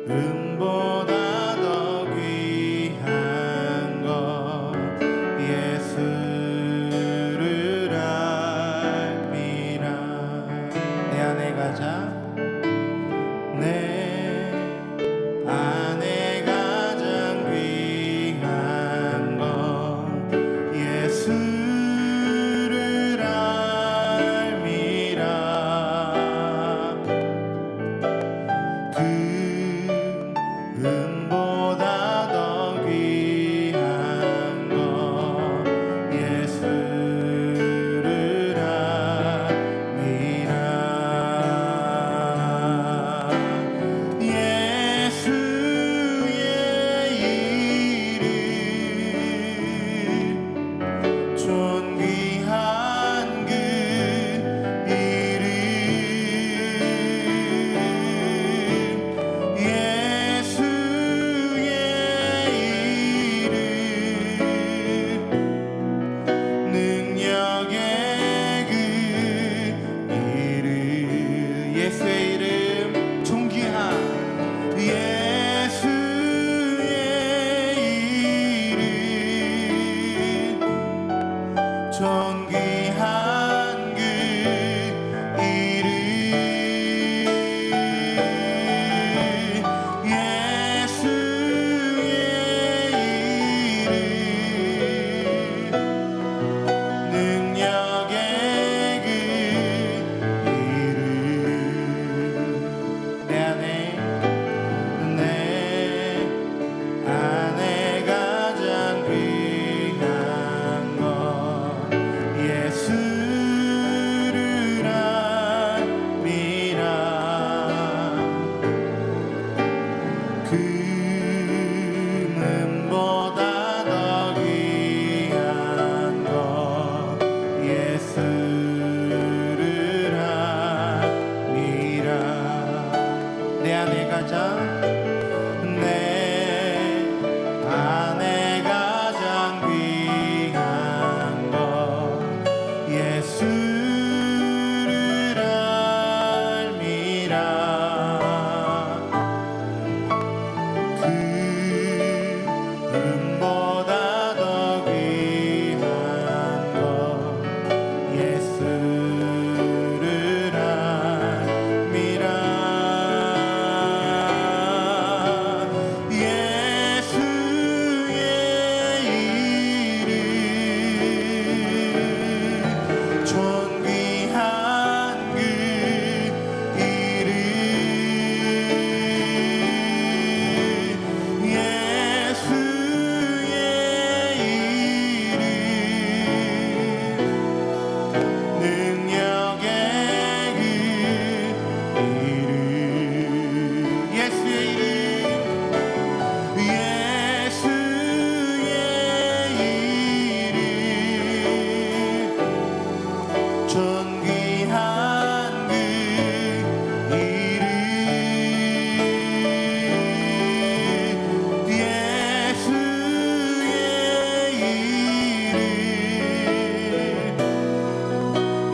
금보다 더 귀한 것 예수를 알미라. 내 안에 가장 내 안에 가장 귀한 것 예수를 알미라. 금보다 더 귀한 것 예수를 알미라. 예수의 이름 존귀한 그 이름 예수의 이름 능력의 그 이름 예수의 이름 존귀한 예수의 이름 존귀한 그 이름 예수의 이름 능력의 그 이름 내 안에 가장 귀한 것 예수를 알미라. 금보다 더 귀한 것 예수를 알미라. 내 안에 가장 내 안에 가장 귀한 것 예수를 알미라. 금보다 더 귀한 것 예수를 알미라. 예수의 이름 존귀한 그 이름 예수의 이름 능력의 그 이름 예수의 이름 예수의 이름 존귀한 그 이름 예수의 이름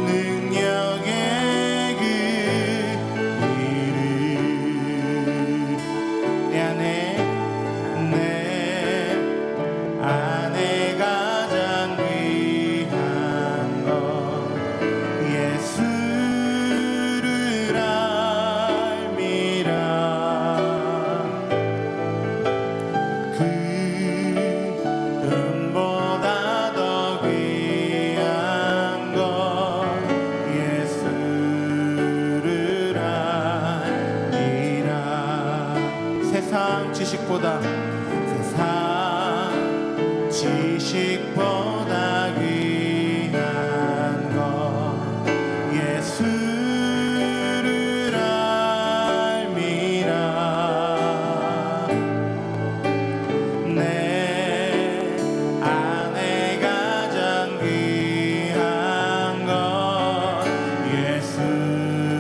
능력의 그 이름 내 안에 가장 귀한 것 예수를 알미라. 금보다 더 귀한 것 예수를 알미라. 세상 지식보다 귀한 것 예수를 알미라. 내 안에 가장 귀한 것 예수를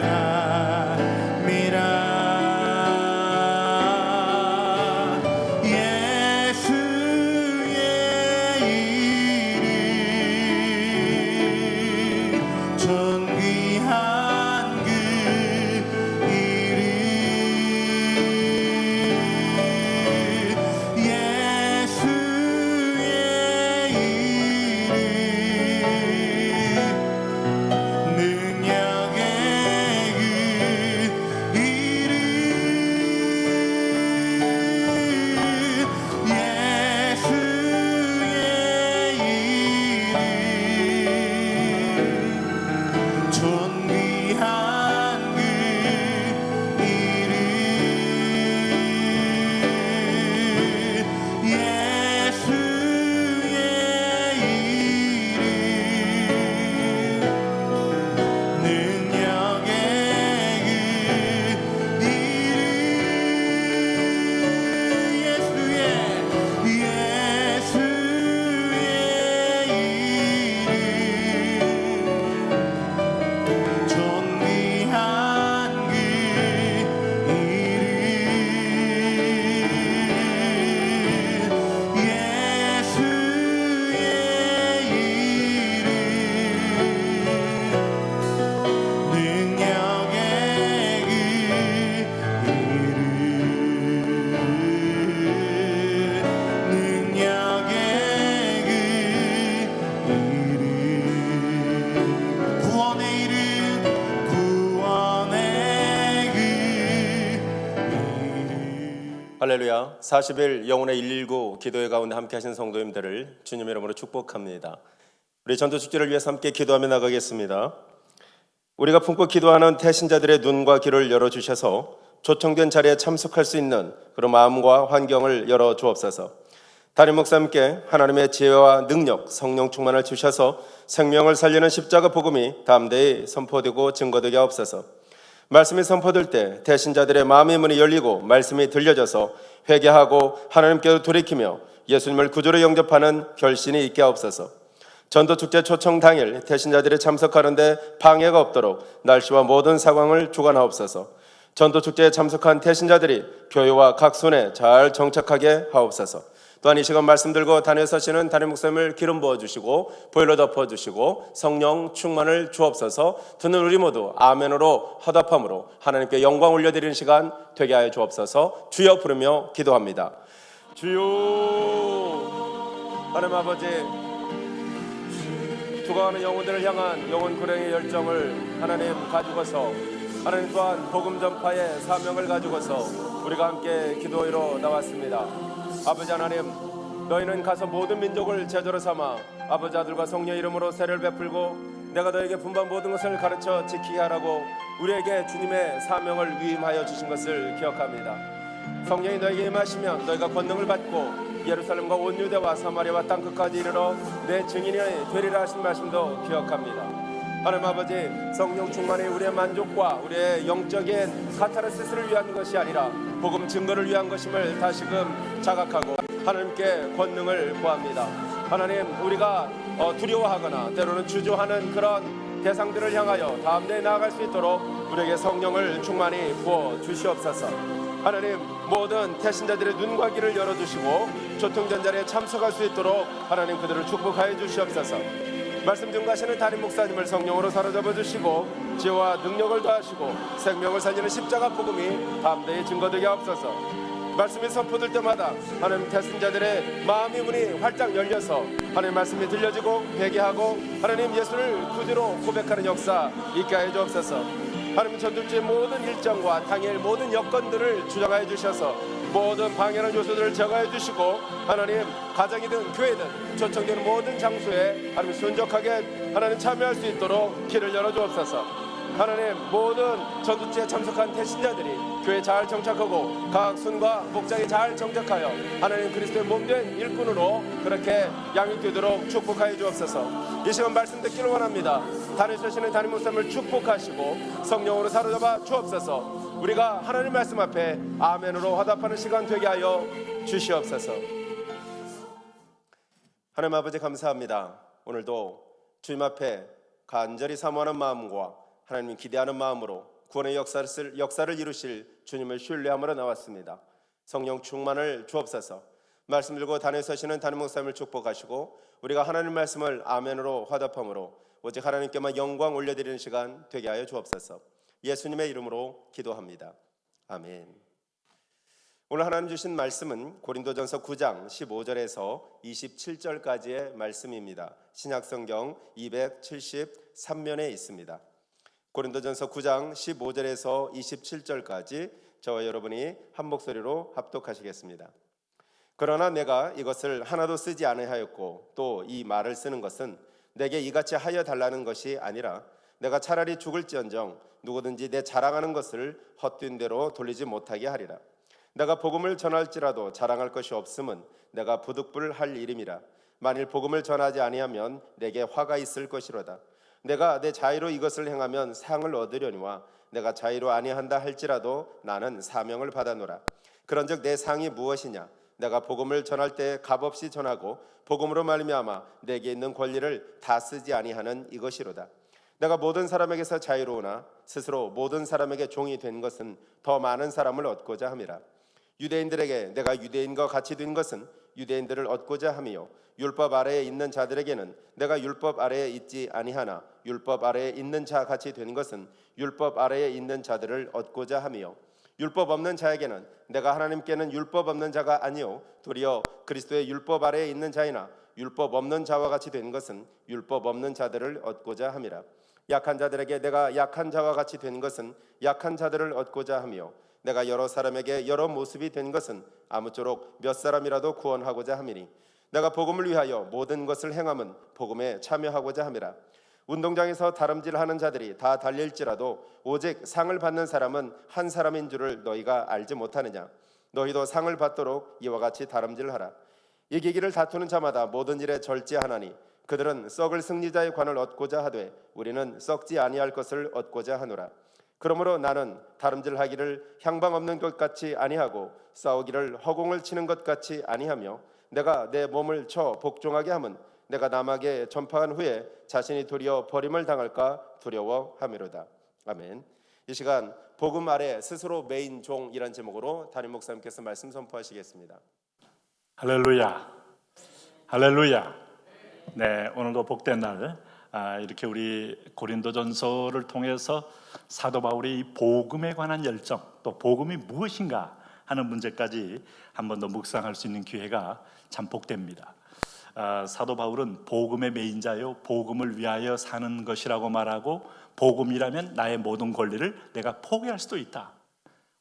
알미라. 예수의 할렐루야. 40일 영혼의 119 기도회 가운데 함께 하신 성도님들을 주님의 이름으로 축복합니다. 우리 전도축제를 위해서 함께 기도하며 나가겠습니다. 우리가 품고 기도하는 태신자들의 눈과 귀를 열어주셔서 초청된 자리에 참석할 수 있는 그런 마음과 환경을 열어주옵소서. 담임 목사님께 하나님의 지혜와 능력, 성령 충만을 주셔서 생명을 살리는 십자가 복음이 담대히 선포되고 증거되게 하옵소서. 말씀이 선포될 때 대신자들의 마음의 문이 열리고 말씀이 들려져서 회개하고 하나님께로 돌이키며 예수님을 구주로 영접하는 결신이 있게 하옵소서. 전도축제 초청 당일 대신자들이 참석하는데 방해가 없도록 날씨와 모든 상황을 주관하옵소서. 전도축제에 참석한 대신자들이 교회와 각 손에 잘 정착하게 하옵소서. 또한 이 시간 말씀 들고 단에 서시는 담임 목사님을 기름 부어주시고 보일러 덮어주시고 성령 충만을 주옵소서. 듣는 우리 모두 아멘으로 화답함으로 하나님께 영광 올려드리는 시간 되게 하여 주옵소서. 주여 부르며 기도합니다. 주여. 하나님 아버지, 죽어가는 영혼들을 향한 영혼 구령의 열정을 하나님 가지고서 하나님 또한 복음 전파의 사명을 가지고서 우리가 함께 기도하러 나왔습니다. 아버지 하나님, 너희는 가서 모든 민족을 제자로 삼아 아버지 아들과 성령 이름으로 세례를 베풀고 내가 너에게 분반 모든 것을 가르쳐 지키게 하라고 우리에게 주님의 사명을 위임하여 주신 것을 기억합니다. 성령이 너에게 임하시면 너희가 권능을 받고 예루살렘과 온 유대와 사마리아와 땅끝까지 이르러 내 증인이 되리라 하신 말씀도 기억합니다. 하나님 아버지, 성령 충만이 우리의 만족과 우리의 영적인 카타르시스를 위한 것이 아니라 복음 증거를 위한 것임을 다시금 자각하고 하나님께 권능을 구합니다. 하나님, 우리가 두려워하거나 때로는 주저하는 그런 대상들을 향하여 다음대에 나아갈 수 있도록 우리에게 성령을 충만히 부어 주시옵소서. 하나님, 모든 태신자들의 눈과 귀를 열어주시고 초청전 자리에 참석할 수 있도록 하나님 그들을 축복하여 주시옵소서. 말씀 증거하시는 담임 목사님을 성령으로 사로잡아 주시고 지혜와 능력을 더하시고 생명을 살리는 십자가 복음이 담대히 증거되게 하옵소서. 말씀이 선포될 때마다 하나님 태신자들의 마음의 문이 활짝 열려서 하나님 말씀이 들려지고 회개하고 하나님 예수를 구주로 고백하는 역사 있게 하여 주옵소서. 하나님 전도주의 모든 일정과 당일 모든 여건들을 주장하여 주셔서 모든 방해하는 요소들을 제거해 주시고 하나님 가정이든 교회든 초청되는 모든 장소에 하나님 순적하게 하나님 참여할 수 있도록 길을 열어 주옵소서. 하나님 모든 전도주에 참석한 태신자들이 교회에 잘 정착하고 각 순과 목장에 잘 정착하여 하나님 그리스도의 몸된 일꾼으로 그렇게 양육되도록 축복하여 주옵소서. 이 시간 말씀 듣기를 원합니다. 단에 서시는 담임 목사님을 축복하시고 성령으로 사로잡아 주옵소서. 우리가 하나님 말씀 앞에 아멘으로 화답하는 시간 되게 하여 주시옵소서. 하나님 아버지 감사합니다. 오늘도 주님 앞에 간절히 사모하는 마음과 하나님 기대하는 마음으로 구원의 역사를 이루실 주님을 신뢰함으로 나왔습니다. 성령 충만을 주옵소서. 말씀 들고 단에 서시는 담임 목사님을 축복하시고 우리가 하나님 말씀을 아멘으로 화답함으로 오직 하나님께만 영광 올려드리는 시간 되게 하여 주옵소서. 예수님의 이름으로 기도합니다. 아멘. 오늘 하나님 주신 말씀은 고린도전서 9장 15절에서 27절까지의 말씀입니다. 신약성경 273면에 있습니다. 고린도전서 9장 15절에서 27절까지 저와 여러분이 한 목소리로 합독하시겠습니다. 그러나 내가 이것을 하나도 쓰지 아니하였고 또 이 말을 쓰는 것은 내게 이같이 하여 달라는 것이 아니라 내가 차라리 죽을지언정 누구든지 내 자랑하는 것을 헛된 대로 돌리지 못하게 하리라. 내가 복음을 전할지라도 자랑할 것이 없음은 내가 부득불할 일임이라. 만일 복음을 전하지 아니하면 내게 화가 있을 것이로다. 내가 내 자의로 이것을 행하면 상을 얻으려니와 내가 자의로 아니한다 할지라도 나는 사명을 받아노라. 그런즉 내 상이 무엇이냐? 내가 복음을 전할 때 값없이 전하고 복음으로 말미암아 내게 있는 권리를 다 쓰지 아니하는 이것이로다. 내가 모든 사람에게서 자유로우나 스스로 모든 사람에게 종이 된 것은 더 많은 사람을 얻고자 함이라. 유대인들에게 내가 유대인과 같이 된 것은 유대인들을 얻고자 함이요 율법 아래에 있는 자들에게는 내가 율법 아래에 있지 아니하나 율법 아래에 있는 자 같이 된 것은 율법 아래에 있는 자들을 얻고자 함이요 율법 없는 자에게는 내가 하나님께는 율법 없는 자가 아니요 도리어 그리스도의 율법 아래에 있는 자이나 율법 없는 자와 같이 된 것은 율법 없는 자들을 얻고자 함이라. 약한 자들에게 내가 약한 자와 같이 된 것은 약한 자들을 얻고자 하며 내가 여러 사람에게 여러 모습이 된 것은 아무쪼록 몇 사람이라도 구원하고자 함이니 내가 복음을 위하여 모든 것을 행함은 복음에 참여하고자 함이라. 운동장에서 다름질하는 자들이 다 달릴지라도 오직 상을 받는 사람은 한 사람인 줄을 너희가 알지 못하느냐. 너희도 상을 받도록 이와 같이 다름질하라. 이기기를 다투는 자마다 모든 일에 절제하나니 그들은 썩을 승리자의 관을 얻고자 하되 우리는 썩지 아니할 것을 얻고자 하노라. 그러므로 나는 다름질하기를 향방 없는 것 같이 아니하고 싸우기를 허공을 치는 것 같이 아니하며 내가 내 몸을 쳐 복종하게 함은 내가 남에게 전파한 후에 자신이 도리어 버림을 당할까 두려워함이로다. 아멘. 이 시간 복음 아래 스스로 메인 종이란 제목으로 담임 목사님께서 말씀 선포하시겠습니다. 할렐루야, 할렐루야. 네, 오늘도 복된 날 이렇게 우리 고린도전서를 통해서 사도 바울의 이 복음에 관한 열정, 또 복음이 무엇인가 하는 문제까지 한 번 더 묵상할 수 있는 기회가 참 복됩니다. 사도 바울은 복음의 메인자요, 복음을 위하여 사는 것이라고 말하고, 복음이라면 나의 모든 권리를 내가 포기할 수도 있다.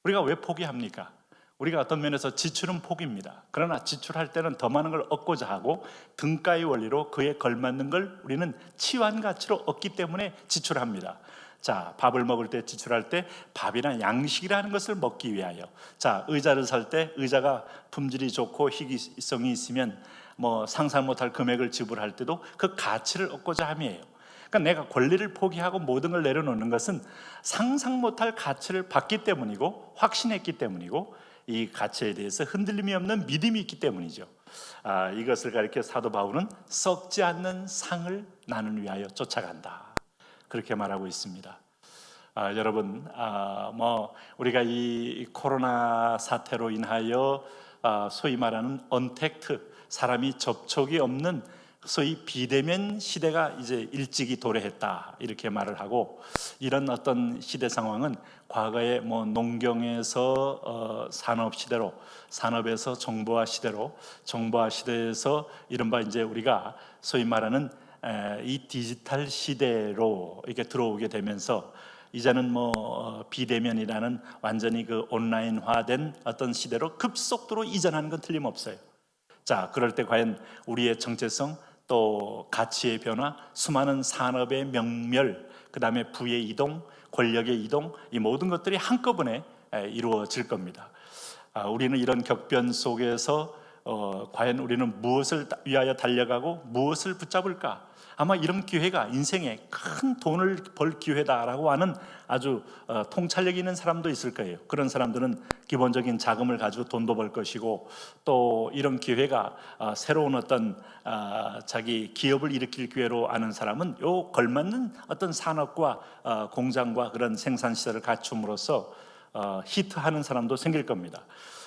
우리가 왜 포기합니까? 우리가 어떤 면에서 지출은 포기입니다. 그러나 지출할 때는 더 많은 걸 얻고자 하고 등가의 원리로 그에 걸맞는 걸 우리는 치환 가치로 얻기 때문에 지출합니다. 자, 밥을 먹을 때 지출할 때 밥이나 양식이라는 것을 먹기 위하여, 자, 의자를 살 때 의자가 품질이 좋고 희귀성이 있으면 상상 못할 금액을 지불할 때도 그 가치를 얻고자 함이에요. 그러니까 내가 권리를 포기하고 모든 걸 내려놓는 것은 상상 못할 가치를 받기 때문이고 확신했기 때문이고 이 가치에 대해서 흔들림이 없는 믿음이 있기 때문이죠. 이것을 가리켜 사도 바울은 썩지 않는 상을 나는 위하여 쫓아간다, 그렇게 말하고 있습니다. 여러분, 우리가 이 코로나 사태로 인하여 소위 말하는 언택트, 사람이 접촉이 없는 소위 비대면 시대가 이제 일찍이 도래했다, 이렇게 말을 하고, 이런 어떤 시대 상황은 과거에 농경에서 산업 시대로, 산업에서 정보화 시대로, 정보화 시대에서 이른바 이제 우리가 소위 말하는 이 디지털 시대로 이렇게 들어오게 되면서 이제는 비대면이라는 완전히 그 온라인화된 어떤 시대로 급속도로 이전하는 건 틀림없어요. 자, 그럴 때 과연 우리의 정체성, 또 가치의 변화, 수많은 산업의 명멸, 그 다음에 부의 이동, 권력의 이동, 이 모든 것들이 한꺼번에 이루어질 겁니다. 우리는 이런 격변 속에서 과연 우리는 무엇을 위하여 달려가고 무엇을 붙잡을까? 아마 이런 기회가 인생에 큰 돈을 벌 기회다라고 하는 아주 통찰력 있는 사람도 있을 거예요. 그런 사람들은 기본적인 자금을 가지고 돈도 벌 것이고, 또 이런 기회가 새로운 어떤 자기 기업을 일으킬 기회로 아는 사람은 요 걸맞는 어떤 산업과 공장과 그런 생산 시설을 갖춤으로써 히트하는 사람도 생길 겁니다.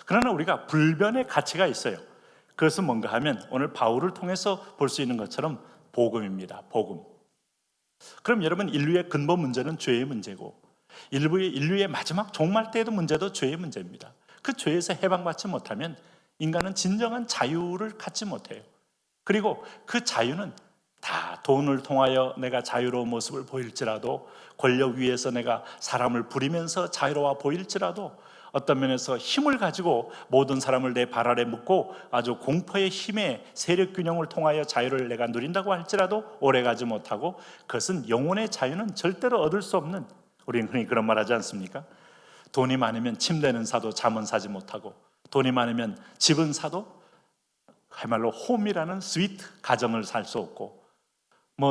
그러나 우리가 불변의 가치가 있어요. 그것은 뭔가 하면 오늘 바울을 통해서 볼 수 있는 것처럼 복음입니다. 복음. 그럼 여러분, 인류의 근본 문제는 죄의 문제고, 인류의 마지막 종말 때에도 문제도 죄의 문제입니다. 그 죄에서 해방받지 못하면 인간은 진정한 자유를 갖지 못해요. 그리고 그 자유는 다 돈을 통하여 내가 자유로운 모습을 보일지라도, 권력 위에서 내가 사람을 부리면서 자유로워 보일지라도, 어떤 면에서 힘을 가지고 모든 사람을 내 발 아래 묶고 아주 공포의 힘의 세력 균형을 통하여 자유를 내가 누린다고 할지라도 오래가지 못하고, 그것은 영혼의 자유는 절대로 얻을 수 없는, 우리는 흔히 그런 말 하지 않습니까? 돈이 많으면 침대는 사도 잠은 사지 못하고, 돈이 많으면 집은 사도 그야말로 홈이라는 스위트 가정을 살 수 없고,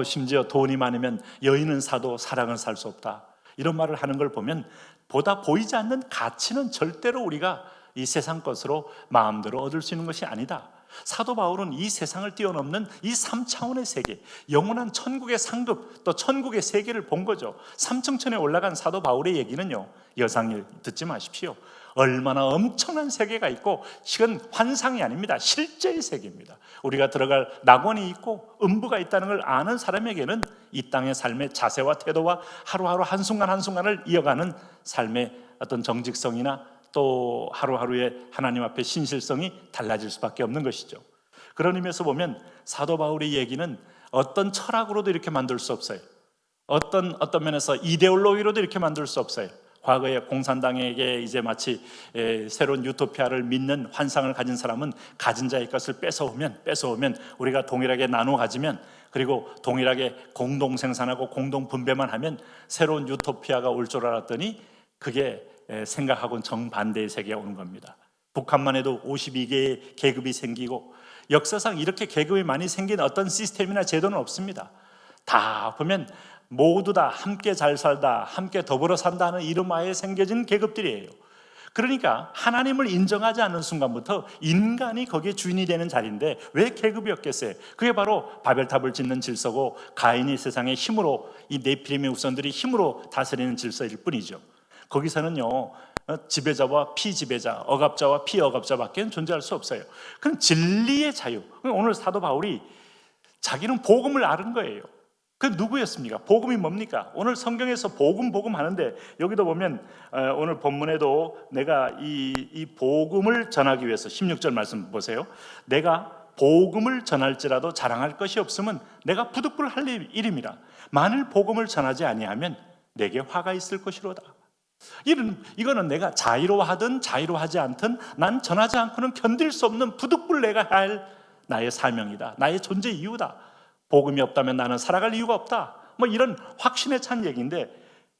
심지어 돈이 많으면 여인은 사도 사랑을 살 수 없다, 이런 말을 하는 걸 보면 보다 보이지 않는 가치는 절대로 우리가 이 세상 것으로 마음대로 얻을 수 있는 것이 아니다. 사도 바울은 이 세상을 뛰어넘는 이 3차원의 세계, 영원한 천국의 상급, 또 천국의 세계를 본 거죠. 3층천에 올라간 사도 바울의 얘기는요, 여상일 듣지 마십시오. 얼마나 엄청난 세계가 있고, 이건 환상이 아닙니다. 실제의 세계입니다. 우리가 들어갈 낙원이 있고 음부가 있다는 걸 아는 사람에게는 이 땅의 삶의 자세와 태도와 하루하루 한순간 한순간을 이어가는 삶의 어떤 정직성이나 또 하루하루의 하나님 앞에 신실성이 달라질 수밖에 없는 것이죠. 그런 의미에서 보면 사도 바울의 얘기는 어떤 철학으로도 이렇게 만들 수 없어요. 어떤 면에서 이데올로기로도 이렇게 만들 수 없어요. 과거에 공산당에게 이제 마치 새로운 유토피아를 믿는 환상을 가진 사람은 가진 자의 것을 뺏어오면 우리가 동일하게 나눠 가지면, 그리고 동일하게 공동 생산하고 공동 분배만 하면 새로운 유토피아가 올 줄 알았더니 그게 생각하고는 정반대의 세계가 오는 겁니다. 북한만 해도 52개의 계급이 생기고, 역사상 이렇게 계급이 많이 생긴 어떤 시스템이나 제도는 없습니다. 다 보면 모두 다 함께 잘 살다, 함께 더불어 산다는 이름하에 생겨진 계급들이에요. 그러니까 하나님을 인정하지 않는 순간부터 인간이 거기에 주인이 되는 자리인데 왜 계급이었겠어요? 그게 바로 바벨탑을 짓는 질서고, 가인이 세상의 힘으로, 이 네피림의 후손들이 힘으로 다스리는 질서일 뿐이죠. 거기서는요, 지배자와 피지배자, 억압자와 피억압자밖에 존재할 수 없어요. 그럼 진리의 자유. 오늘 사도 바울이 자기는 복음을 아는 거예요. 그 누구였습니까? 복음이 뭡니까? 오늘 성경에서 복음 하는데, 여기도 보면 오늘 본문에도 내가 이 복음을 전하기 위해서 16절 말씀 보세요. 내가 복음을 전할지라도 자랑할 것이 없으면 내가 부득불할 일임이라. 만일 복음을 전하지 아니하면 내게 화가 있을 것이로다. 이거는 내가 자유로하든 자유로하지 않든 난 전하지 않고는 견딜 수 없는 부득불 내가 할 나의 사명이다. 나의 존재 이유다. 복음이 없다면 나는 살아갈 이유가 없다. 이런 확신에 찬 얘기인데,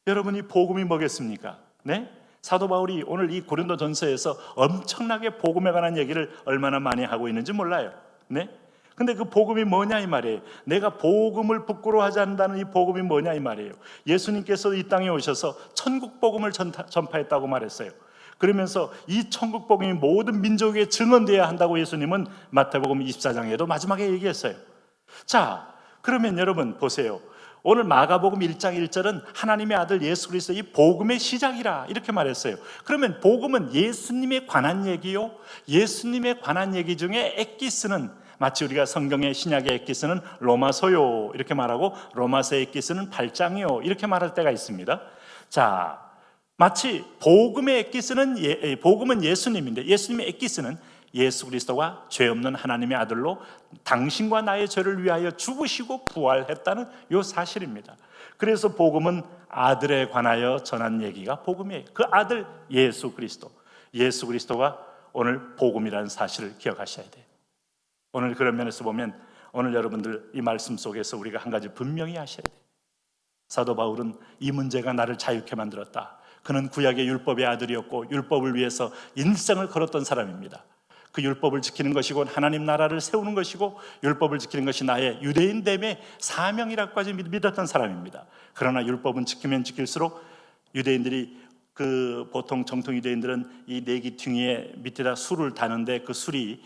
여러분이 복음이 뭐겠습니까? 네? 사도 바울이 오늘 이 고린도전서에서 엄청나게 복음에 관한 얘기를 얼마나 많이 하고 있는지 몰라요. 네? 근데 그 복음이 뭐냐 이 말이에요. 내가 복음을 부끄러워하지 않는다는 이 복음이 뭐냐 이 말이에요. 예수님께서 이 땅에 오셔서 천국 복음을 전파했다고 말했어요. 그러면서 이 천국 복음이 모든 민족에 증언되어야 한다고 예수님은 마태복음 24장에도 마지막에 얘기했어요. 자, 그러면 여러분 보세요. 오늘 마가복음 1장 1절은 하나님의 아들 예수 그리스도 이 복음의 시작이라 이렇게 말했어요. 그러면 복음은 예수님에 관한 얘기요, 예수님에 관한 얘기 중에 엑기스는 마치 우리가 성경의 신약의 엑기스는 로마서요 이렇게 말하고 로마서의 엑기스는 8장이요 이렇게 말할 때가 있습니다. 자, 마치 복음의 엑기스는 복음은 예수님인데, 예수님의 엑기스는 예수 그리스도가 죄 없는 하나님의 아들로 당신과 나의 죄를 위하여 죽으시고 부활했다는 이 사실입니다. 그래서 복음은 아들에 관하여 전한 얘기가 복음이에요. 그 아들 예수 그리스도가 오늘 복음이라는 사실을 기억하셔야 돼요. 오늘 그런 면에서 보면 오늘 여러분들 이 말씀 속에서 우리가 한 가지 분명히 하셔야 돼요. 사도 바울은 이 문제가 나를 자유케 만들었다. 그는 구약의 율법의 아들이었고 율법을 위해서 인생을 걸었던 사람입니다. 그 율법을 지키는 것이고 하나님 나라를 세우는 것이고 율법을 지키는 것이 나의 유대인됨의 사명이라고까지 믿었던 사람입니다. 그러나 율법은 지키면 지킬수록 유대인들이 보통 정통 유대인들은 이 내기퉁이에 밑에다 술을 다는데 그 술이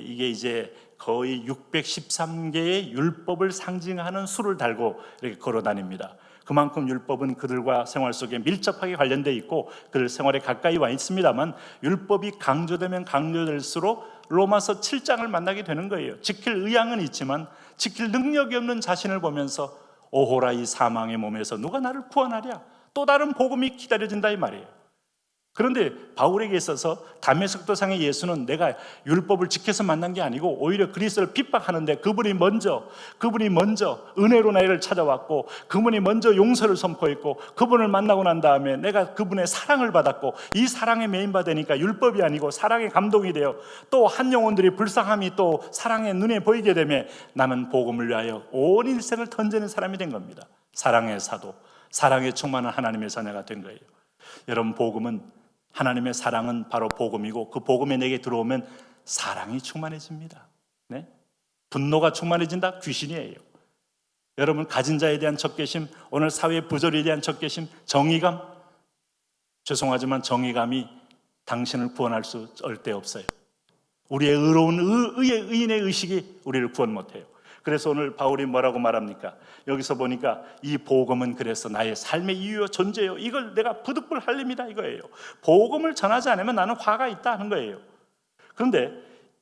이게 이제 거의 613개의 율법을 상징하는 술을 달고 이렇게 걸어 다닙니다. 그만큼 율법은 그들과 생활 속에 밀접하게 관련되어 있고 그들 생활에 가까이 와 있습니다만, 율법이 강조되면 강조될수록 로마서 7장을 만나게 되는 거예요. 지킬 의향은 있지만 지킬 능력이 없는 자신을 보면서 오호라 이 사망의 몸에서 누가 나를 구원하랴, 또 다른 복음이 기다려진다 이 말이에요. 그런데 바울에게 있어서 다메섹 도상의 예수는 내가 율법을 지켜서 만난 게 아니고 오히려 그리스도를 핍박하는데 그분이 먼저 은혜로 나를 찾아왔고 그분이 먼저 용서를 선포했고 그분을 만나고 난 다음에 내가 그분의 사랑을 받았고 이 사랑에 메인받으니까 율법이 아니고 사랑에 감동이 되어 또 한 영혼들이 불쌍함이 또 사랑의 눈에 보이게 되며 나는 복음을 위하여 온 일생을 던지는 사람이 된 겁니다. 사랑의 사도, 사랑에 충만한 하나님의 자녀가 된 거예요. 여러분, 복음은 하나님의 사랑은 바로 복음이고 그 복음에 내게 들어오면 사랑이 충만해집니다. 네? 분노가 충만해진다? 귀신이에요. 여러분, 가진 자에 대한 적개심, 오늘 사회 부조리에 대한 적개심, 정의감, 죄송하지만 정의감이 당신을 구원할 수 절대 없어요. 우리의 의로운 의인의 의식이 우리를 구원 못해요. 그래서 오늘 바울이 뭐라고 말합니까? 여기서 보니까 이 복음은 그래서 나의 삶의 이유요 존재요, 이걸 내가 부득불 할림이다 이거예요. 복음을 전하지 않으면 나는 화가 있다 하는 거예요. 그런데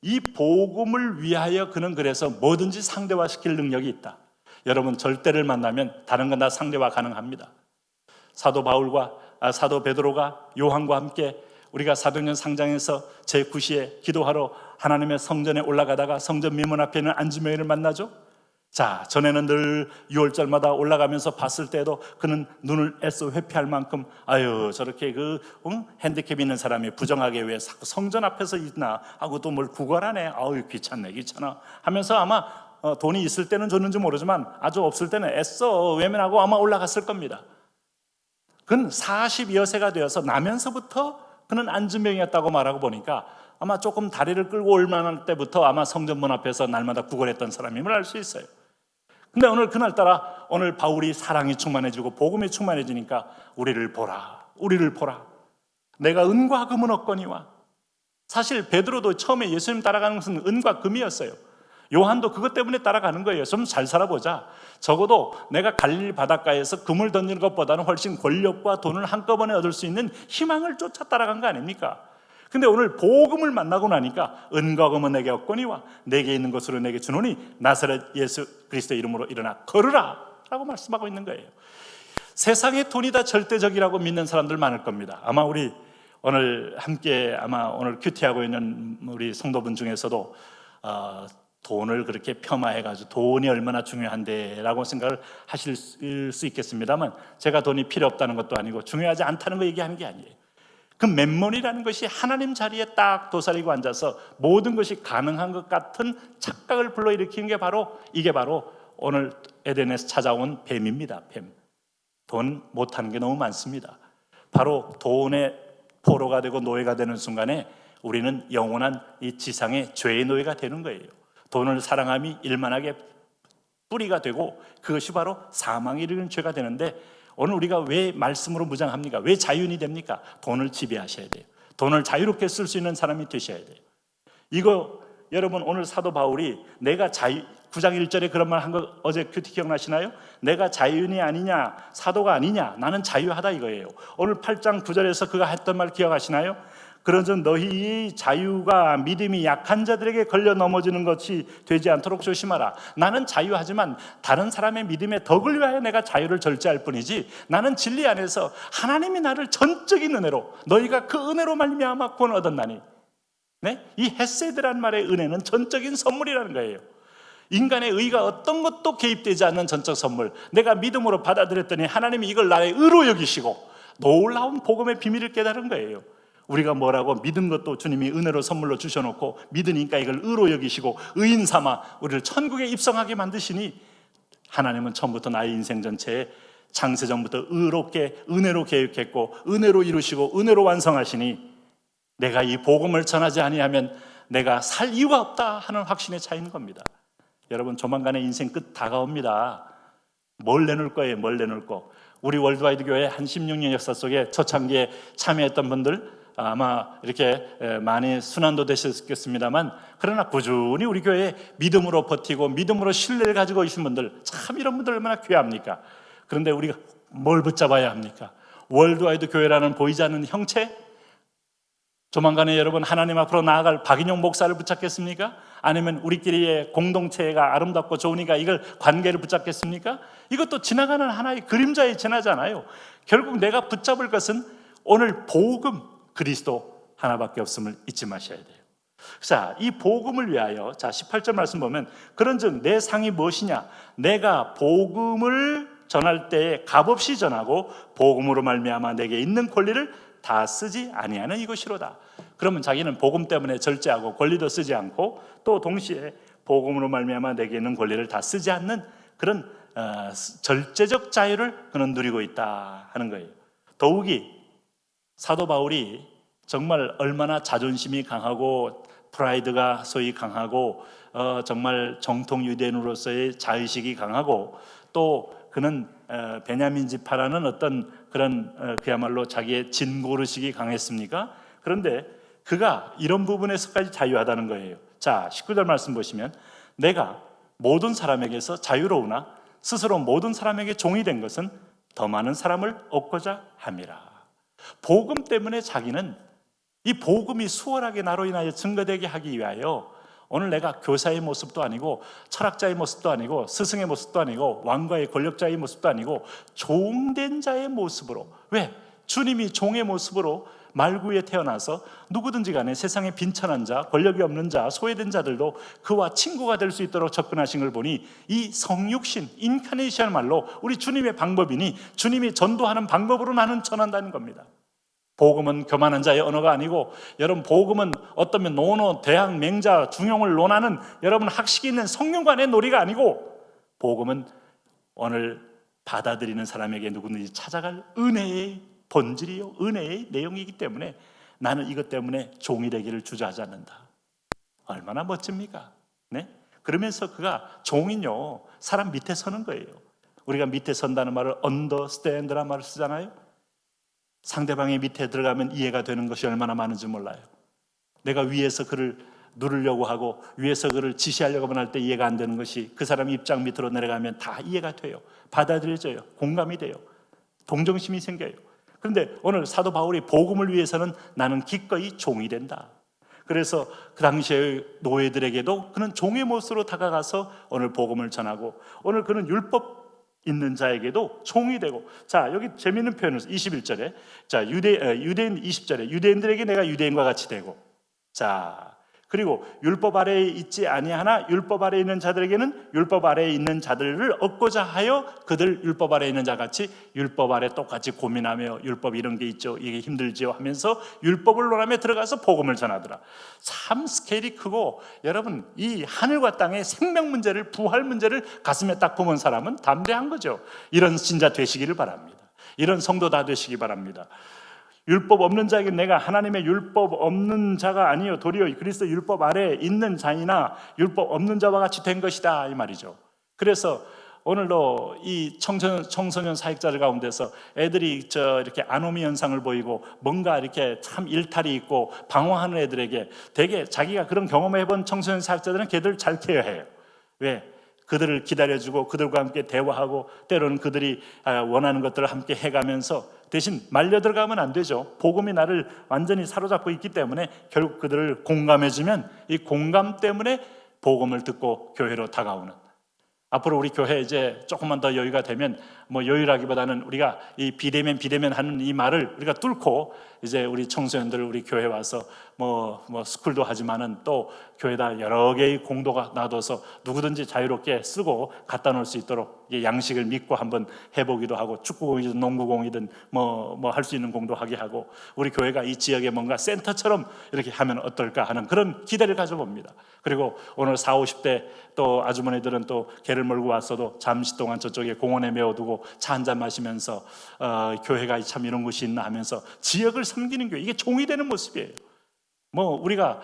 이 복음을 위하여 그는 그래서 뭐든지 상대화시킬 능력이 있다. 여러분, 절대를 만나면 다른 건 다 상대화 가능합니다. 사도 베드로가 요한과 함께 우리가 사도행전 상장에서 제9시에 기도하러 하나님의 성전에 올라가다가 성전 미문 앞에 있는 안지명이를 만나죠. 자, 전에는 늘 6월절마다 올라가면서 봤을 때도 그는 눈을 애써 회피할 만큼 아유 저렇게 핸디캡 있는 사람이 부정하게 왜 자꾸 성전 앞에서 있나 하고 또 뭘 구걸하네, 아유 귀찮네 귀찮아 하면서 아마 돈이 있을 때는 줬는지 모르지만 아주 없을 때는 애써 외면하고 아마 올라갔을 겁니다. 그는 40여 세가 되어서 나면서부터 그는 안진병이었다고 말하고 보니까 아마 조금 다리를 끌고 올 만할 때부터 아마 성전문 앞에서 날마다 구걸했던 사람임을 알 수 있어요. 근데 오늘 그날따라 오늘 바울이 사랑이 충만해지고 복음이 충만해지니까 우리를 보라, 우리를 보라. 내가 은과 금은 없거니와. 사실 베드로도 처음에 예수님 따라가는 것은 은과 금이었어요. 요한도 그것 때문에 따라가는 거예요. 좀 잘 살아보자. 적어도 내가 갈릴리 바닷가에서 금을 던지는 것보다는 훨씬 권력과 돈을 한꺼번에 얻을 수 있는 희망을 쫓아 따라간 거 아닙니까? 근데 오늘 복음을 만나고 나니까 은과 금은 내게 없거니와 내게 있는 것으로 내게 주노니 나사렛 예수 그리스도의 이름으로 일어나 걸으라 라고 말씀하고 있는 거예요. 세상의 돈이 다 절대적이라고 믿는 사람들 많을 겁니다. 아마 우리 오늘 함께 아마 오늘 큐티하고 있는 우리 성도분 중에서도 돈을 그렇게 폄하해가지고 돈이 얼마나 중요한데 라고 생각을 하실 수 있겠습니다만 제가 돈이 필요 없다는 것도 아니고 중요하지 않다는 거 얘기하는 게 아니에요. 그 맨몬이라는 것이 하나님 자리에 딱 도사리고 앉아서 모든 것이 가능한 것 같은 착각을 불러일으키는 게 이게 바로 오늘 에덴에서 찾아온 뱀입니다. 뱀. 돈 못하는 게 너무 많습니다. 바로 돈의 포로가 되고 노예가 되는 순간에 우리는 영원한 이 지상의 죄의 노예가 되는 거예요. 돈을 사랑함이 일만하게 뿌리가 되고 그것이 바로 사망에 이르는 죄가 되는데 오늘 우리가 왜 말씀으로 무장합니까? 왜 자유인이 됩니까? 돈을 지배하셔야 돼요. 돈을 자유롭게 쓸 수 있는 사람이 되셔야 돼요. 이거 여러분 오늘 사도 바울이 내가 9장 1절에 그런 말 한 거 어제 큐티 기억나시나요? 내가 자유인이 아니냐 사도가 아니냐 나는 자유하다 이거예요. 오늘 8장 9절에서 그가 했던 말 기억하시나요? 그런즉 너희 자유가 믿음이 약한 자들에게 걸려 넘어지는 것이 되지 않도록 조심하라. 나는 자유하지만 다른 사람의 믿음의 덕을 위하여 내가 자유를 절제할 뿐이지 나는 진리 안에서 하나님이 나를 전적인 은혜로 너희가 그 은혜로 말미암아 구원을 얻었나니. 네? 이 헤세드란 말의 은혜는 전적인 선물이라는 거예요. 인간의 의가 어떤 것도 개입되지 않는 전적 선물. 내가 믿음으로 받아들였더니 하나님이 이걸 나의 의로 여기시고 놀라운 복음의 비밀을 깨달은 거예요. 우리가 뭐라고 믿은 것도 주님이 은혜로 선물로 주셔놓고 믿으니까 이걸 의로 여기시고 의인 삼아 우리를 천국에 입성하게 만드시니 하나님은 처음부터 나의 인생 전체에 창세전부터 의롭게 은혜로 계획했고 은혜로 이루시고 은혜로 완성하시니 내가 이 복음을 전하지 아니하면 내가 살 이유가 없다 하는 확신에 차이는 겁니다. 여러분 조만간에 인생 끝 다가옵니다. 뭘 내놓을 거예요? 뭘 내놓을 거? 우리 월드와이드 교회 한 16년 역사 속에 초창기에 참여했던 분들 아마 이렇게 많이 순환도 되셨겠습니다만 그러나 꾸준히 우리 교회에 믿음으로 버티고 믿음으로 신뢰를 가지고 계신 분들 참 이런 분들 얼마나 귀합니까? 그런데 우리가 뭘 붙잡아야 합니까? 월드와이드 교회라는 보이지 않는 형체? 조만간에 여러분 하나님 앞으로 나아갈 박인용 목사를 붙잡겠습니까? 아니면 우리끼리의 공동체가 아름답고 좋으니까 이걸 관계를 붙잡겠습니까? 이것도 지나가는 하나의 그림자에 지나잖아요. 결국 내가 붙잡을 것은 오늘 복음 그리스도 하나밖에 없음을 잊지 마셔야 돼요. 자, 이 복음을 위하여 자 18절 말씀 보면 그런즉 내 상이 무엇이냐? 내가 복음을 전할 때에 값없이 전하고 복음으로 말미암아 내게 있는 권리를 다 쓰지 아니하는 이것이로다. 그러면 자기는 복음 때문에 절제하고 권리도 쓰지 않고 또 동시에 복음으로 말미암아 내게 있는 권리를 다 쓰지 않는 그런 절제적 자유를 그는 누리고 있다 하는 거예요. 더욱이 사도 바울이 정말 얼마나 자존심이 강하고 프라이드가 소위 강하고 정말 정통 유대인으로서의 자의식이 강하고 또 그는 베냐민 지파라는 어떤 그런 그야말로 자기의 진고르식이 강했습니까? 그런데 그가 이런 부분에서까지 자유하다는 거예요. 자, 19절 말씀 보시면 내가 모든 사람에게서 자유로우나 스스로 모든 사람에게 종이 된 것은 더 많은 사람을 얻고자 함이라. 복음 때문에 자기는 이 복음이 수월하게 나로 인하여 증거되게 하기 위하여 오늘 내가 교사의 모습도 아니고 철학자의 모습도 아니고 스승의 모습도 아니고 왕과의 권력자의 모습도 아니고 종된 자의 모습으로 왜? 주님이 종의 모습으로 말구에 태어나서 누구든지 간에 세상에 빈천한 자, 권력이 없는 자, 소외된 자들도 그와 친구가 될 수 있도록 접근하신 걸 보니 이 성육신, 인카네이션 말로 우리 주님의 방법이니 주님이 전도하는 방법으로 나는 전한다는 겁니다. 복음은 교만한 자의 언어가 아니고, 여러분 복음은 어떠면 논어, 대학, 맹자, 중용을 논하는 여러분 학식이 있는 성균관의 놀이가 아니고, 복음은 오늘 받아들이는 사람에게 누구든지 찾아갈 은혜의 본질이요, 은혜의 내용이기 때문에 나는 이것 때문에 종이 되기를 주저하지 않는다. 얼마나 멋집니까? 네? 그러면서 그가 종인요, 사람 밑에 서는 거예요. 우리가 밑에 선다는 말을 understand라는 말을 쓰잖아요. 상대방의 밑에 들어가면 이해가 되는 것이 얼마나 많은지 몰라요. 내가 위에서 그를 누르려고 하고 위에서 그를 지시하려고 할 때 이해가 안 되는 것이 그 사람 입장 밑으로 내려가면 다 이해가 돼요. 받아들여져요. 공감이 돼요. 동정심이 생겨요. 그런데 오늘 사도 바울이 복음을 위해서는 나는 기꺼이 종이 된다. 그래서 그 당시의 노예들에게도 그는 종의 모습으로 다가가서 오늘 복음을 전하고, 오늘 그는 율법 있는 자에게도 종이 되고. 자, 여기 재미있는 표현을 21절에, 자, 유대인 20절에 유대인들에게 내가 유대인과 같이 되고, 자, 그리고 율법 아래에 있지 아니하나 율법 아래에 있는 자들에게는 율법 아래에 있는 자들을 얻고자 하여 그들 율법 아래에 있는 자같이 율법 아래 똑같이 고민하며 율법 이런 게 있죠, 이게 힘들지요 하면서 율법을 논하며 들어가서 복음을 전하더라. 참 스케일이 크고, 여러분 이 하늘과 땅의 생명 문제를, 부활 문제를 가슴에 딱 품은 사람은 담대한 거죠. 이런 신자 되시기를 바랍니다. 이런 성도 다 되시기 바랍니다. 율법 없는 자에게 내가 하나님의 율법 없는 자가 아니요 도리어 그리스도 율법 아래에 있는 자이나 율법 없는 자와 같이 된 것이다, 이 말이죠. 그래서 오늘도 이 청소년 사역자들 가운데서 애들이 이렇게 아노미 현상을 보이고 뭔가 이렇게 참 일탈이 있고 방황하는 애들에게 되게 자기가 그런 경험을 해본 청소년 사역자들은 걔들 잘 케어해요. 왜? 그들을 기다려주고 그들과 함께 대화하고 때로는 그들이 원하는 것들을 함께 해가면서, 대신 말려 들어가면 안 되죠. 복음이 나를 완전히 사로잡고 있기 때문에 결국 그들을 공감해주면 이 공감 때문에 복음을 듣고 교회로 다가오는, 앞으로 우리 교회 이제 조금만 더 여유가 되면, 뭐 여유라기보다는 우리가 이 비대면 하는 이 말을 우리가 뚫고 이제 우리 청소년들 우리 교회 와서 뭐 스쿨도 하지만은 또 교회다 여러 개의 공도가 놔둬서 누구든지 자유롭게 쓰고 갖다 놓을 수 있도록 양식을 믿고 한번 해보기도 하고, 축구공이든 농구공이든 뭐 할 수 있는 공도 하게 하고, 우리 교회가 이 지역에 뭔가 센터처럼 이렇게 하면 어떨까 하는 그런 기대를 가져봅니다. 그리고 오늘 40, 50대 또 아주머니들은 또 개를 몰고 왔어도 잠시 동안 저쪽에 공원에 메워두고 차 한잔 마시면서 교회가 참 이런 곳이 있나 하면서 지역을 섬기는 교회, 이게 종이 되는 모습이에요. 뭐 우리가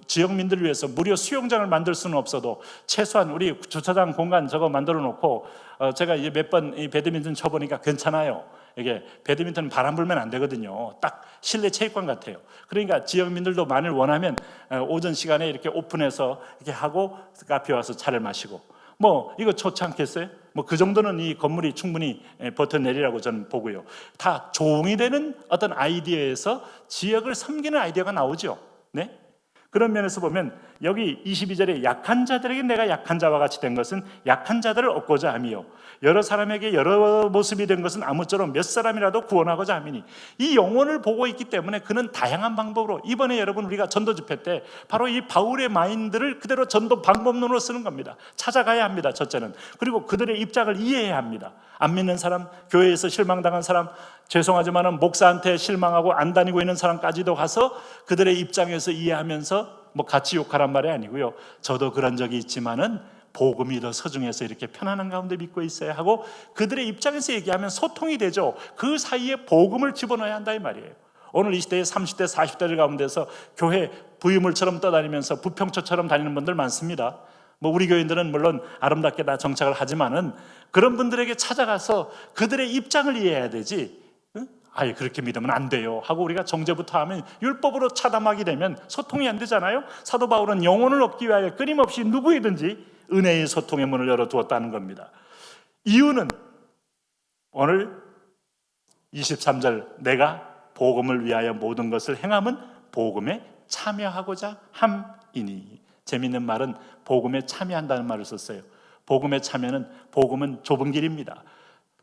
지역민들을 위해서 무료 수영장을 만들 수는 없어도 최소한 우리 주차장 공간 저거 만들어 놓고, 제가 이제 몇 번 이 배드민턴 쳐보니까 괜찮아요. 이게 배드민턴은 바람 불면 안 되거든요. 딱 실내 체육관 같아요. 그러니까 지역민들도 만일 원하면 오전 시간에 이렇게 오픈해서 이렇게 하고 카페 와서 차를 마시고, 뭐 이거 좋지 않겠어요? 뭐 그 정도는 이 건물이 충분히 버텨내리라고 저는 보고요. 다 종이 되는 어떤 아이디어에서 지역을 섬기는 아이디어가 나오죠. 네? 그런 면에서 보면 여기 22절에 약한 자들에게 내가 약한 자와 같이 된 것은 약한 자들을 얻고자 함이요 여러 사람에게 여러 모습이 된 것은 아무쪼록 몇 사람이라도 구원하고자 함이니, 이 영혼을 보고 있기 때문에 그는 다양한 방법으로, 이번에 여러분 우리가 전도 집회 때 바로 이 바울의 마인드를 그대로 전도 방법론으로 쓰는 겁니다. 찾아가야 합니다. 첫째는. 그리고 그들의 입장을 이해해야 합니다. 안 믿는 사람, 교회에서 실망당한 사람, 죄송하지만 목사한테 실망하고 안 다니고 있는 사람까지도 가서 그들의 입장에서 이해하면서, 뭐 같이 욕하란 말이 아니고요, 저도 그런 적이 있지만은 복음이 더 서중해서 이렇게 편안한 가운데 믿고 있어야 하고, 그들의 입장에서 얘기하면 소통이 되죠. 그 사이에 복음을 집어넣어야 한다 이 말이에요. 오늘 이 시대에 30대 40대들 가운데서 교회 부유물처럼 떠다니면서 부평초처럼 다니는 분들 많습니다. 뭐 우리 교인들은 물론 아름답게 다 정착을 하지만은 그런 분들에게 찾아가서 그들의 입장을 이해해야 되지, 아예 그렇게 믿으면 안 돼요 하고 우리가 정죄부터 하면 율법으로 차담하게 되면 소통이 안 되잖아요. 사도 바울은 영혼을 얻기 위하여 끊임없이 누구이든지 은혜의 소통의 문을 열어두었다는 겁니다. 이유는 오늘 23절 내가 복음을 위하여 모든 것을 행함은 복음에 참여하고자 함이니. 재미있는 말은 복음에 참여한다는 말을 썼어요. 복음에 참여는, 복음은 좁은 길입니다.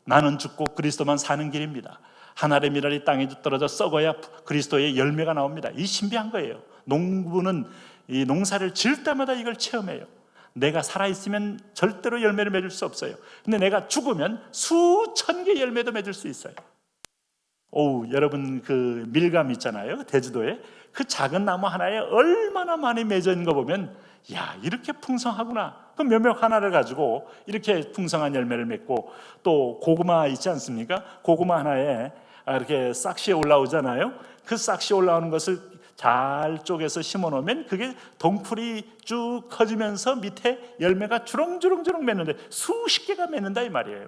나는 죽고 그리스도만 사는 길입니다. 한 알의 미랄이 땅에 떨어져 썩어야 그리스도의 열매가 나옵니다. 이 신비한 거예요. 농부는 이 농사를 지을 때마다 이걸 체험해요. 내가 살아있으면 절대로 열매를 맺을 수 없어요. 근데 내가 죽으면 수천 개 열매도 맺을 수 있어요. 여러분 그 밀감 있잖아요, 대주도에. 그 작은 나무 하나에 얼마나 많이 맺어 있는 거 보면 야, 이렇게 풍성하구나. 그 묘목 하나를 가지고 이렇게 풍성한 열매를 맺고, 또 고구마 있지 않습니까? 고구마 하나에 이렇게 싹시 올라오잖아요. 그 싹시 올라오는 것을 잘 쪼개서 심어놓으면 그게 덩쿨이 쭉 커지면서 밑에 열매가 주렁주렁주렁 맺는데 수십 개가 맺는다 이 말이에요.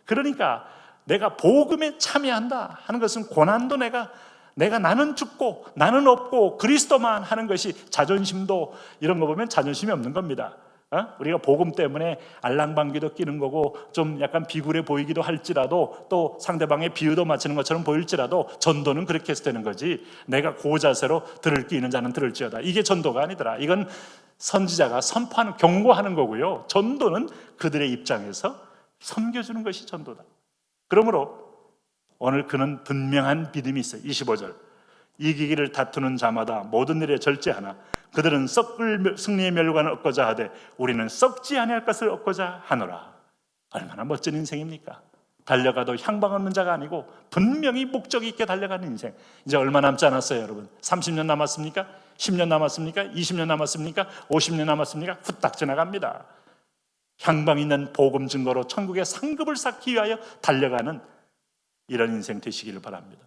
그러니까 내가 복음에 참여한다 하는 것은 고난도 내가 나는 죽고 나는 없고 그리스도만 하는 것이, 자존심도 이런 거 보면 자존심이 없는 겁니다. 우리가 복음 때문에 알랑방귀도 끼는 거고 좀 약간 비굴해 보이기도 할지라도, 또 상대방의 비유도 맞추는 것처럼 보일지라도 전도는 그렇게 해서 되는 거지, 내가 고자세로 들을 끼는 자는 들을지어다, 이게 전도가 아니더라. 이건 선지자가 선포하는, 경고하는 거고요. 전도는 그들의 입장에서 섬겨주는 것이 전도다. 그러므로 오늘 그는 분명한 믿음이 있어요. 25절, 이기기를 다투는 자마다 모든 일에 절제하나 그들은 썩을 승리의 멸관을 얻고자 하되 우리는 썩지 아니할 것을 얻고자 하노라. 얼마나 멋진 인생입니까? 달려가도 향방 없는 자가 아니고 분명히 목적이 있게 달려가는 인생. 이제 얼마 남지 않았어요, 여러분. 30년 남았습니까? 10년 남았습니까? 20년 남았습니까? 50년 남았습니까? 후딱 지나갑니다. 향방 있는 복음 증거로 천국의 상급을 쌓기 위하여 달려가는 이런 인생 되시기를 바랍니다.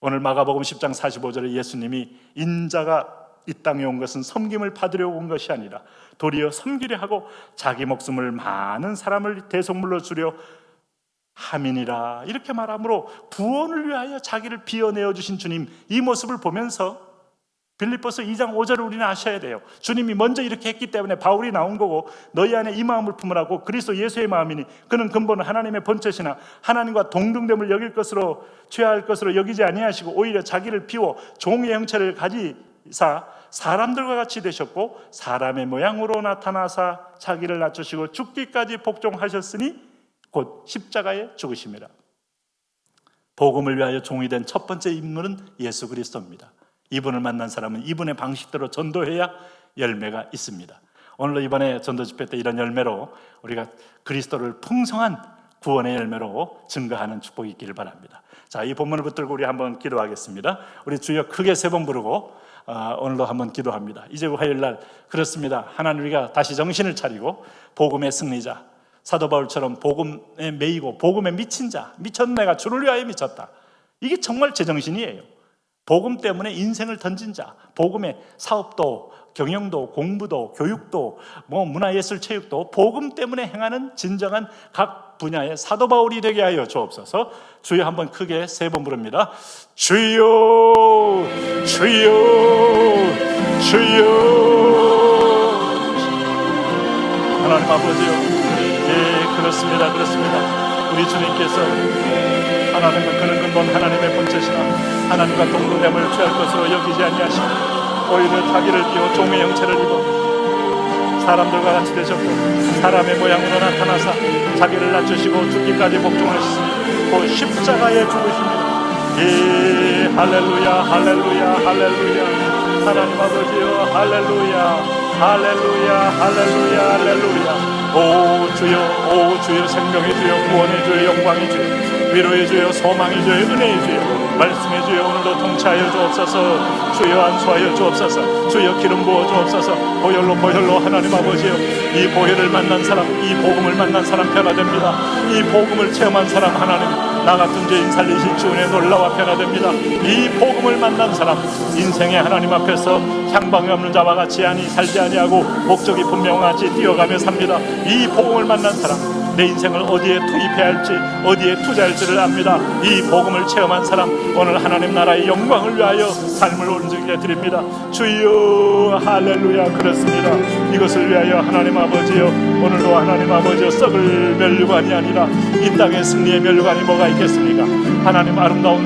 오늘 마가복음 10장 45절에 예수님이 인자가 이 땅에 온 것은 섬김을 받으려고 온 것이 아니라 도리어 섬기려 하고 자기 목숨을 많은 사람을 대속물로 주려 함이니라, 이렇게 말하므로 구원을 위하여 자기를 비워내어 주신 주님, 이 모습을 보면서 빌립보서 2장 5절을 우리는 아셔야 돼요. 주님이 먼저 이렇게 했기 때문에 바울이 나온 거고, 너희 안에 이 마음을 품으라고 그리스도 예수의 마음이니 그는 근본은 하나님의 본체시나 하나님과 동등됨을 여길 것으로 취할 것으로 여기지 아니하시고 오히려 자기를 비워 종의 형체를 가지사 사람들과 같이 되셨고 사람의 모양으로 나타나사 자기를 낮추시고 죽기까지 복종하셨으니 곧 십자가에 죽으심이라. 복음을 위하여 종이 된 첫 번째 인물은 예수 그리스도입니다. 이분을 만난 사람은 이분의 방식대로 전도해야 열매가 있습니다. 오늘도 이번에 전도 집회 때 이런 열매로 우리가 그리스도를 풍성한 구원의 열매로 증거하는 축복이 있기를 바랍니다. 자, 이 본문을 붙들고 우리 한번 기도하겠습니다. 우리 주여 크게 3번 부르고 오늘도 한번 기도합니다. 이제 화요일날 그렇습니다. 하나님, 우리가 다시 정신을 차리고 복음의 승리자, 사도 바울처럼 복음에 매이고 복음에 미친 자, 미쳤는 내가 주를 위하여 미쳤다, 이게 정말 제정신이에요. 복음 때문에 인생을 던진 자, 복음의 사업도 경영도 공부도 교육도 문화예술 체육도 복음 때문에 행하는 진정한 각 분야의 사도 바울이 되게 하여 주옵소서. 주여 한번 크게 3번 부릅니다. 주여 주여 주여. 하나님 아버지요, 그렇습니다. 우리 주님께서 하나님과 그는 근본 하나님의 본체시나 하나님과 동등됨을 취할 것으로 여기지 아니하시고 오히려 자기를 비워 종의 형체를 입어 사람들과 같이 되셨고 사람의 모양으로 나타나사 자기를 낮추시고 죽기까지 복종하셨으니 곧 십자가에 죽으십니다. 할렐루야 할렐루야 할렐루야. 하나님 아버지여, 할렐루야 할렐루야 할렐루야 할렐루야. 오 주여, 생명의 주여, 구원의 주여, 영광의 주여, 위로의 주여, 소망의 주여, 은혜의 주여, 말씀의 주여, 오늘도 통치하여 주옵소서. 주여 안수하여 주옵소서. 주여 기름 부어 주옵소서. 보혈로 하나님 아버지여, 이 보혈을 만난 사람, 이 복음을 만난 사람 변화됩니다. 이 복음을 체험한 사람, 하나님 나 같은 죄인 살리신 주은혜 놀라와 변화됩니다. 이 복음을 만난 사람, 인생의 하나님 앞에서 향방이 없는 자와 같이 살지 아니하고 목적이 분명하지 뛰어가며 삽니다. 이 복음을 만난 사람, 내 인생을 어디에 투입해야 할지, 어디에 투자할지를 압니다. 이 복음을 체험한 사람, 오늘 하나님 나라의 영광을 위하여 삶을 온전히 드립니다. 주여 할렐루야. 그렇습니다. 이것을 위하여 하나님 아버지여, 오늘도 하나님 아버지여, 썩을 멸류관이 아니라 이 땅의 승리의 멸류관이 뭐가 있겠습니까? 하나님 아름다운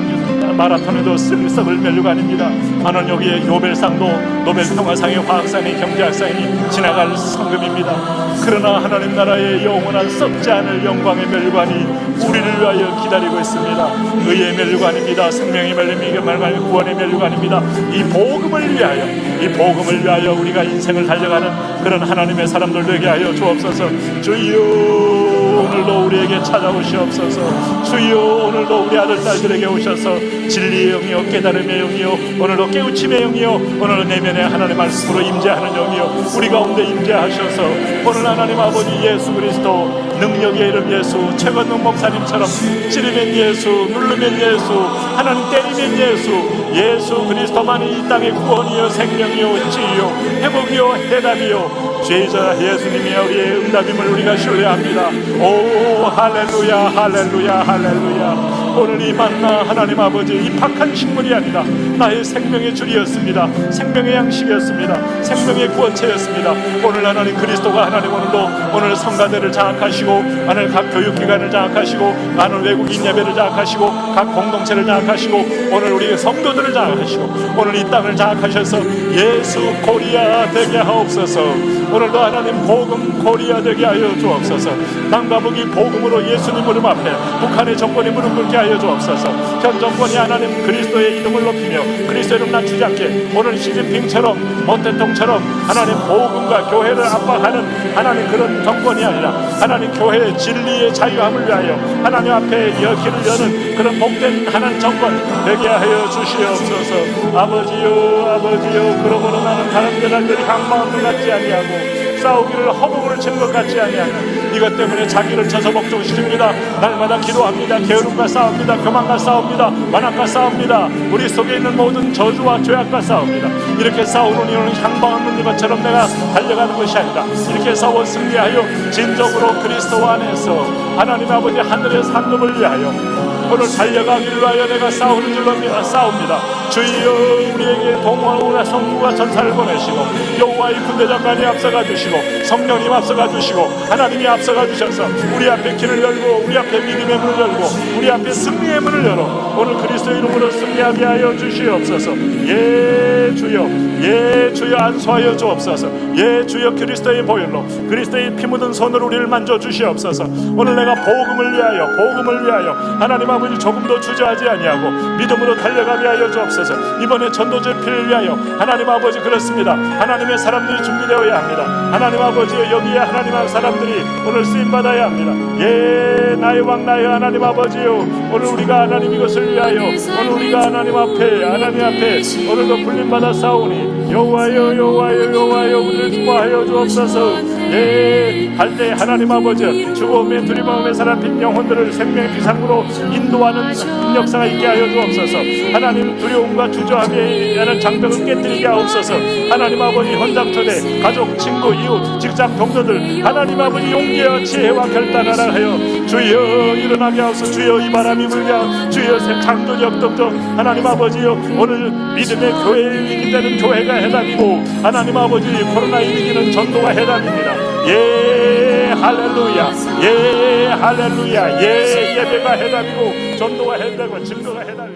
마라톤에도 썩을 멸류관입니다. 하나님 여기에 노벨상도 노벨 평화상이 화학상이 경제학상이 지나갈 성금입니다. 그러나 하나님 나라의 영원한 썩지 않을 영광의 멸류관이 우리를 위하여 기다리고 있습니다. 의의 멸류관입니다. 생명의 멸류관입니다. 구원의 멸류관입니다. 이 복음을 위하여 우리가 인생을 달려가는 그런 하나님의 사람들 되게 하여 주옵소서. 주여 오늘도 우리에게 찾아오시옵소서. 주여 오늘도 우리 아들 딸들에게 오셔서 진리의 영이요 깨달음의 영이요 오늘도 깨우침의 영이요 오늘은 내면에 하나님의 말씀으로 임재하는 영이요 우리 가운데 임재하셔서 오늘 하나님 아버지 예수 그리스도 능력의 이름 예수 최건능 목사님처럼 찌르면 예수 누르면 예수 하나님 때리면 예수 그리스도만이 이 땅의 구원이요 생명이요 치유요 회복이요 대답이요 죄자 예수님이 우리의 응답임을 우리가 신뢰합니다. 오 할렐루야 할렐루야 할렐루야. 오늘 이 만나 하나님 아버지 이 박한 식물이 아니라 나의 생명의 줄이었습니다. 생명의 양식이었습니다. 생명의 구원체였습니다. 오늘 하나님 그리스도가 하나님 오늘 성가대를 장악하시고 오늘 각 교육기관을 장악하시고 오늘 외국인 예배를 장악하시고 각 공동체를 장악하시고 오늘 우리 성도들을 장악하시고 오늘 이 땅을 장악하셔서 예수 코리아 되게 하옵소서. 오늘도 하나님 복음 코리아 되게 하여 주옵소서. 남과 북이 복음으로 예수님 무릎 앞에 북한의 정권이 무릎 꿇게 하여 주옵소서. 현 정권이 하나님 그리스도의 이름을 높이며 그리스도의 이름 낮추지 않게 오늘 시진핑처럼 모 대통령처럼 하나님 복음과 교회를 압박하는 하나님 그런 정권이 아니라 하나님 교회의 진리의 자유함을 위하여 하나님 앞에 길을 여는 그런 복된 하나님 정권 되게 하여 주시옵소서. 아버지요 그러므로 나는 다른 나라들이 향망한 것 같지 아니하고 싸우기를 허공을 치는 것 같지 아니하는 이것 때문에 자기를 쳐서 복종시킵니다. 날마다 기도합니다. 게으름과 싸웁니다. 교만과 싸웁니다. 완악과 싸웁니다. 우리 속에 있는 모든 저주와 죄악과 싸웁니다. 이렇게 싸우는 이유는 향방하는 것처럼 내가 달려가는 것이 아니라 이렇게 싸워 승리하여 진정으로 그리스도 안에서 하나님 아버지 하늘의 산업을 위하여 오늘 달려가기를 위하여 내가 싸우는 줄로 싸웁니다. 주여 우리에게 동화와 성부와 전사를 보내시고 여호와의 군대장관이 앞서가 주시고 성령님 앞서가 주시고 하나님이 앞서가 주셔서 우리 앞에 길을 열고 우리 앞에 믿음의 문을 열고 우리 앞에 승리의 문을 열어 오늘 그리스도 이름으로 승리하게 하여 주시옵소서. 예 주여 안수하여 주옵소서. 예 주여 그리스도의 보혈로 그리스도의 피 묻은 손으로 우리를 만져 주시옵소서. 오늘 내가 복음을 위하여 하나님 아버지 조금도 주저하지 아니하고 믿음으로 달려가게 하여 주옵소서. 이번에 전도제 피를 위하여 하나님 아버지 그렇습니다. 하나님의 사람들이 준비되어야 합니다. 하나님 아버지 여기에 하나님의 사람들이 오늘 쓰임받아야 합니다. 예 나의 왕 나의 하나님 아버지요 오늘 우리가 하나님 이것을 위하여 오늘 우리가 하나님 앞에 오늘도 불림받아 싸우니 여호와여 우리를 축복하여 주옵소서. 할 때 하나님 아버지 죽음의 두리마음의 사람 영혼들을 생명의 비상으로 인도하는 역사가 있게 하여 주옵소서. 하나님 두려움과 주저함에 대한 장벽을 깨뜨리게 하옵소서. 하나님 아버지 현장 초대 가족 친구 이웃 직장 동료들 하나님 아버지 용기와 지혜와 결단하라 하여 주여 일어나게 하옵소서. 주여 이 바람이 불게 하옵소서. 주여 창조적 역동적 하나님 아버지여 오늘 믿음의 교회의 위기되는 교회가 해답이고 하나님 아버지 코로나의 위기는 전도가 해답입니다. 예 할렐루야 예 예배가 해답이고 전도가 해답이고 증거가 해답이고